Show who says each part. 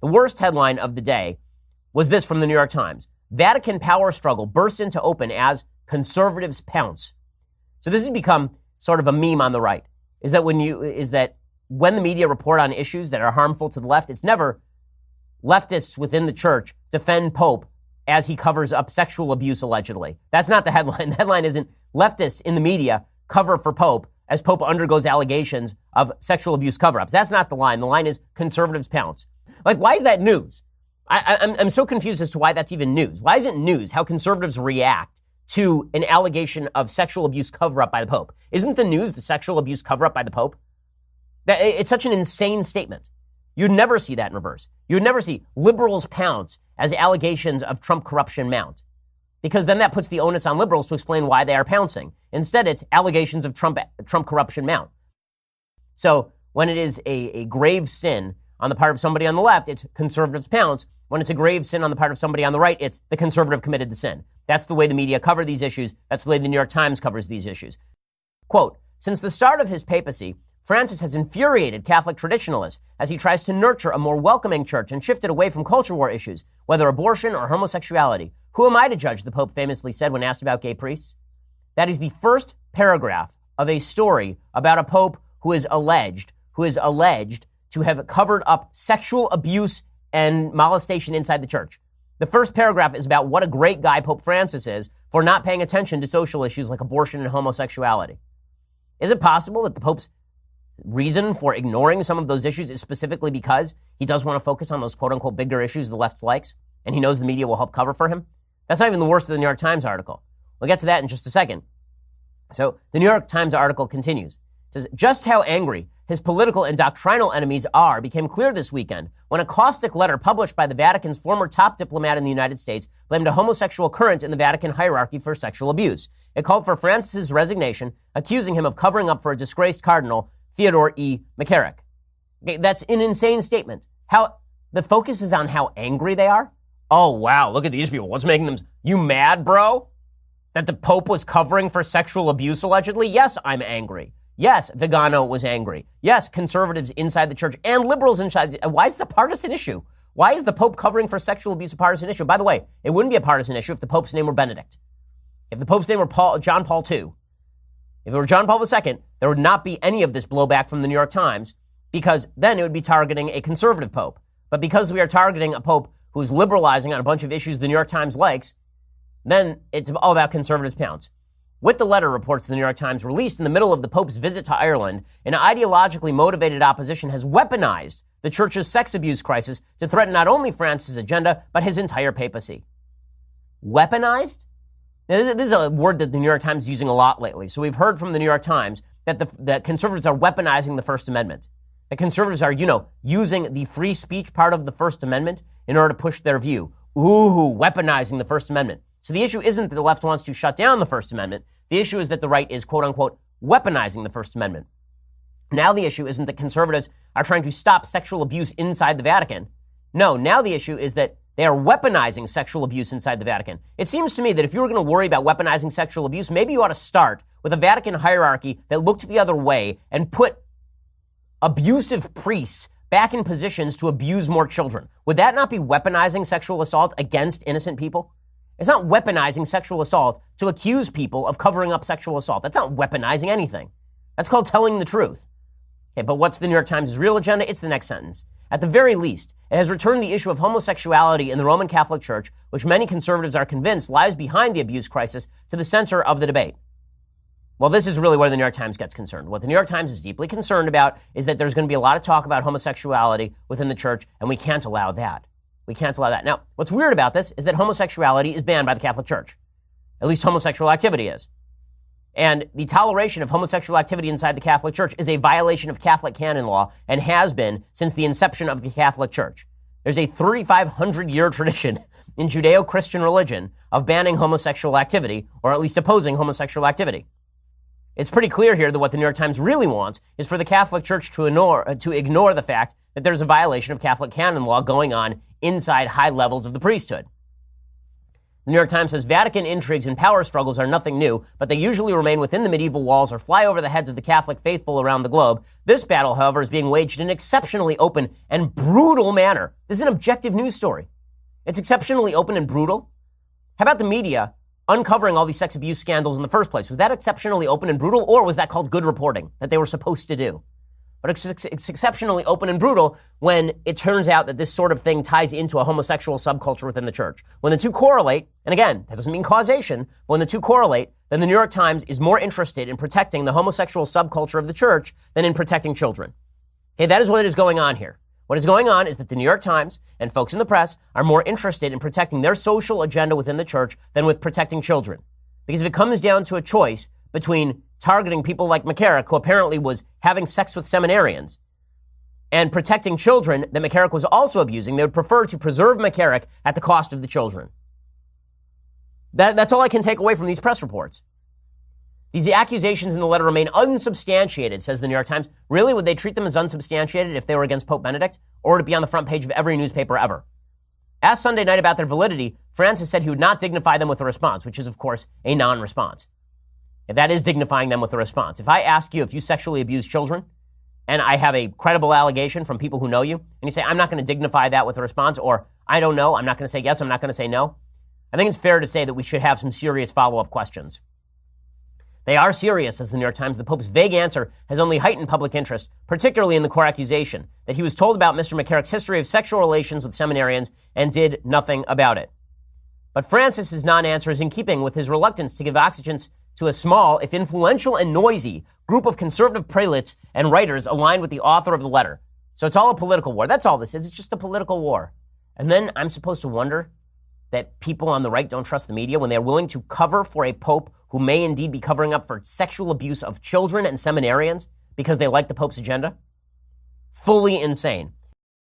Speaker 1: The worst headline of the day was this from the New York Times. Vatican power struggle bursts into open as conservatives pounce. So this has become sort of a meme on the right, is that when the media report on issues that are harmful to the left, it's never leftists within the church defend Pope as he covers up sexual abuse allegedly. That's not the headline. The headline isn't leftists in the media cover for Pope as Pope undergoes allegations of sexual abuse cover-ups. That's not the line. The line is conservatives pounce. Like, why is that news? I'm so confused as to why that's even news. Why isn't news how conservatives react to an allegation of sexual abuse cover-up by the Pope? Isn't the news the sexual abuse cover-up by the Pope? It's such an insane statement. You'd never see that in reverse. You'd never see liberals pounce as allegations of Trump corruption mount, because then that puts the onus on liberals to explain why they are pouncing. Instead, it's allegations of Trump corruption mount. So when it is a grave sin on the part of somebody on the left, it's conservatives pounce. When it's a grave sin on the part of somebody on the right, it's the conservative committed the sin. That's the way the media cover these issues. That's the way the New York Times covers these issues. Quote, since the start of his papacy, Francis has infuriated Catholic traditionalists as he tries to nurture a more welcoming church and shift it away from culture war issues, whether abortion or homosexuality. Who am I to judge, the Pope famously said when asked about gay priests. That is the first paragraph of a story about a Pope who is alleged to have covered up sexual abuse and molestation inside the church. The first paragraph is about what a great guy Pope Francis is for not paying attention to social issues like abortion and homosexuality. Is it possible that the Pope's reason for ignoring some of those issues is specifically because he does want to focus on those quote-unquote bigger issues the left likes, and he knows the media will help cover for him? That's not even the worst of the New York Times article. We'll get to that in just a second. So the New York Times article continues. It says, just how angry his political and doctrinal enemies are became clear this weekend when a caustic letter published by the Vatican's former top diplomat in the United States blamed a homosexual current in the Vatican hierarchy for sexual abuse. It called for Francis's resignation, accusing him of covering up for a disgraced cardinal, Theodore E. McCarrick. Okay, that's an insane statement. How the focus is on how angry they are? Oh, wow, look at these people. What's making them... You mad, bro? That the Pope was covering for sexual abuse, allegedly? Yes, I'm angry. Yes, Vigano was angry. Yes, conservatives inside the church and liberals inside. Why is this a partisan issue? Why is the Pope covering for sexual abuse a partisan issue? By the way, it wouldn't be a partisan issue if the Pope's name were Benedict. If the Pope's name were John Paul II. If it were John Paul II, there would not be any of this blowback from the New York Times, because then it would be targeting a conservative Pope. But because we are targeting a Pope who's liberalizing on a bunch of issues the New York Times likes, then it's all about conservatives pounce. With the letter, reports the New York Times, released in the middle of the Pope's visit to Ireland, an ideologically motivated opposition has weaponized the church's sex abuse crisis to threaten not only Francis' agenda, but his entire papacy. Weaponized? Now, this is a word that the New York Times is using a lot lately. So we've heard from the New York Times that conservatives are weaponizing the First Amendment. That conservatives are, using the free speech part of the First Amendment in order to push their view. Ooh, weaponizing the First Amendment. So the issue isn't that the left wants to shut down the First Amendment. The issue is that the right is, quote unquote, weaponizing the First Amendment. Now the issue isn't that conservatives are trying to stop sexual abuse inside the Vatican. No, now the issue is that they are weaponizing sexual abuse inside the Vatican. It seems to me that if you were going to worry about weaponizing sexual abuse, maybe you ought to start with a Vatican hierarchy that looked the other way and put abusive priests back in positions to abuse more children. Would that not be weaponizing sexual assault against innocent people? It's not weaponizing sexual assault to accuse people of covering up sexual assault. That's not weaponizing anything. That's called telling the truth. Okay, but what's the New York Times' real agenda? It's the next sentence. At the very least, it has returned the issue of homosexuality in the Roman Catholic Church, which many conservatives are convinced lies behind the abuse crisis, to the center of the debate. Well, this is really where the New York Times gets concerned. What the New York Times is deeply concerned about is that there's going to be a lot of talk about homosexuality within the church, and we can't allow that. We can't allow that. Now, what's weird about this is that homosexuality is banned by the Catholic Church. At least homosexual activity is. And the toleration of homosexual activity inside the Catholic Church is a violation of Catholic canon law and has been since the inception of the Catholic Church. There's a 3,500-year tradition in Judeo-Christian religion of banning homosexual activity, or at least opposing homosexual activity. It's pretty clear here that what the New York Times really wants is for the Catholic Church to ignore the fact that there's a violation of Catholic canon law going on inside high levels of the priesthood. The New York Times says Vatican intrigues and power struggles are nothing new, but they usually remain within the medieval walls or fly over the heads of the Catholic faithful around the globe. This battle, however, is being waged in an exceptionally open and brutal manner. This is an objective news story. It's exceptionally open and brutal. How about the media uncovering all these sex abuse scandals in the first place? Was that exceptionally open and brutal, or was that called good reporting that they were supposed to do? But it's exceptionally open and brutal when it turns out that this sort of thing ties into a homosexual subculture within the church. When the two correlate, and again, that doesn't mean causation, but when the two correlate, then the New York Times is more interested in protecting the homosexual subculture of the church than in protecting children. Okay, that is what is going on here. What is going on is that the New York Times and folks in the press are more interested in protecting their social agenda within the church than with protecting children. Because if it comes down to a choice between targeting people like McCarrick, who apparently was having sex with seminarians, and protecting children that McCarrick was also abusing, they would prefer to preserve McCarrick at the cost of the children. That's all I can take away from these press reports. These accusations in the letter remain unsubstantiated, says the New York Times. Really, would they treat them as unsubstantiated if they were against Pope Benedict? Or would it be on the front page of every newspaper ever? Asked Sunday night about their validity, Francis said he would not dignify them with a response, which is, of course, a non-response. That is dignifying them with a response. If I ask you if you sexually abuse children, and I have a credible allegation from people who know you, and you say, I'm not going to dignify that with a response, or I don't know, I'm not going to say yes, I'm not going to say no, I think it's fair to say that we should have some serious follow-up questions. They are serious, says the New York Times. The Pope's vague answer has only heightened public interest, particularly in the core accusation, that he was told about Mr. McCarrick's history of sexual relations with seminarians and did nothing about it. But Francis's non-answer is in keeping with his reluctance to give oxygen to a small, if influential and noisy, group of conservative prelates and writers aligned with the author of the letter. So it's all a political war. That's all this is. It's just a political war. And then I'm supposed to wonder that people on the right don't trust the media when they're willing to cover for a pope who may indeed be covering up for sexual abuse of children and seminarians because they like the Pope's agenda? Fully insane.